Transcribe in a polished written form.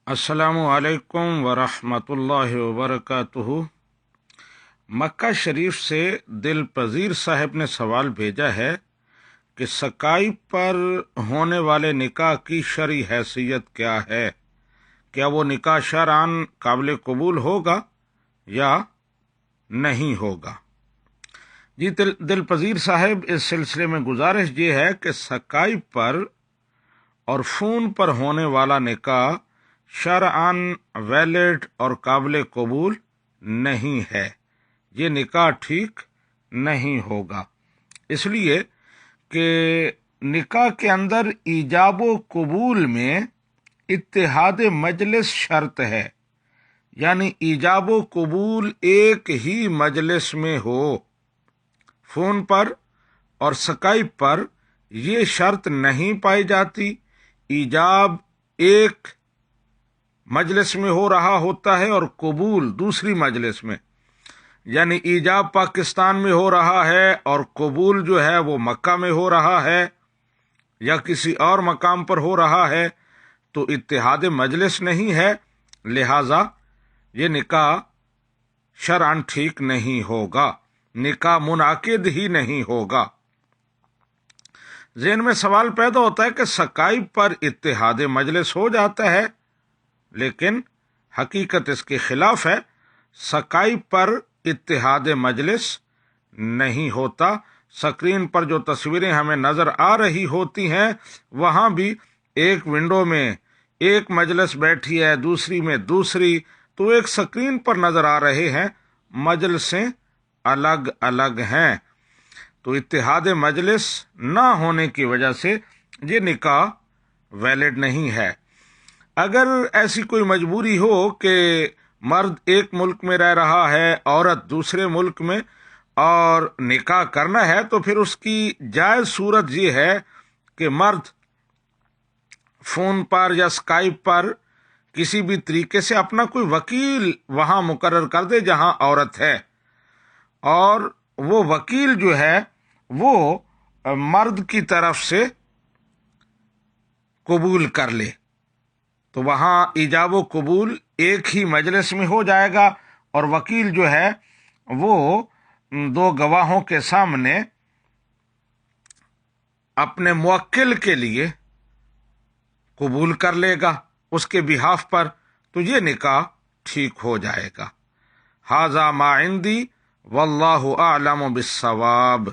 السلام علیکم ورحمۃ اللہ وبرکاتہ۔ مکہ شریف سے دل پذیر صاحب نے سوال بھیجا ہے کہ اسکائپ پر ہونے والے نکاح کی شرعی حیثیت کیا ہے؟ کیا وہ نکاح شرعاً قابل قبول ہوگا یا نہیں ہوگا؟ جی دل پذیر صاحب، اس سلسلے میں گزارش یہ ہے کہ اسکائپ پر اور فون پر ہونے والا نکاح شرعاً ویلڈ اور قابل قبول نہیں ہے۔ یہ نکاح ٹھیک نہیں ہوگا، اس لیے کہ نکاح کے اندر ایجاب و قبول میں اتحاد مجلس شرط ہے، یعنی ایجاب و قبول ایک ہی مجلس میں ہو۔ فون پر اور اسکائپ پر یہ شرط نہیں پائی جاتی۔ ایجاب ایک مجلس میں ہو رہا ہوتا ہے اور قبول دوسری مجلس میں، یعنی ایجاب پاکستان میں ہو رہا ہے اور قبول جو ہے وہ مکہ میں ہو رہا ہے یا کسی اور مقام پر ہو رہا ہے، تو اتحاد مجلس نہیں ہے، لہذا یہ نکاح شرعاً ٹھیک نہیں ہوگا، نکاح منعقد ہی نہیں ہوگا۔ ذہن میں سوال پیدا ہوتا ہے کہ اسکائپ پر اتحاد مجلس ہو جاتا ہے، لیکن حقیقت اس کے خلاف ہے۔ اسکائپ پر اتحاد مجلس نہیں ہوتا۔ سکرین پر جو تصویریں ہمیں نظر آ رہی ہوتی ہیں، وہاں بھی ایک ونڈو میں ایک مجلس بیٹھی ہے، دوسری میں دوسری، تو ایک سکرین پر نظر آ رہے ہیں، مجلسیں الگ الگ ہیں۔ تو اتحاد مجلس نہ ہونے کی وجہ سے یہ نکاح ویلڈ نہیں ہے۔ اگر ایسی کوئی مجبوری ہو کہ مرد ایک ملک میں رہ رہا ہے، عورت دوسرے ملک میں، اور نکاح کرنا ہے، تو پھر اس کی جائز صورت یہ ہے کہ مرد فون پر یا اسکائپ پر کسی بھی طریقے سے اپنا کوئی وکیل وہاں مقرر کر دے جہاں عورت ہے، اور وہ وکیل جو ہے وہ مرد کی طرف سے قبول کر لے، تو وہاں ایجاب و قبول ایک ہی مجلس میں ہو جائے گا، اور وکیل جو ہے وہ دو گواہوں کے سامنے اپنے موکل کے لیے قبول کر لے گا اس کے بہاف پر، تو یہ نکاح ٹھیک ہو جائے گا۔ ھذا ما عندی واللہ اعلم بالصواب۔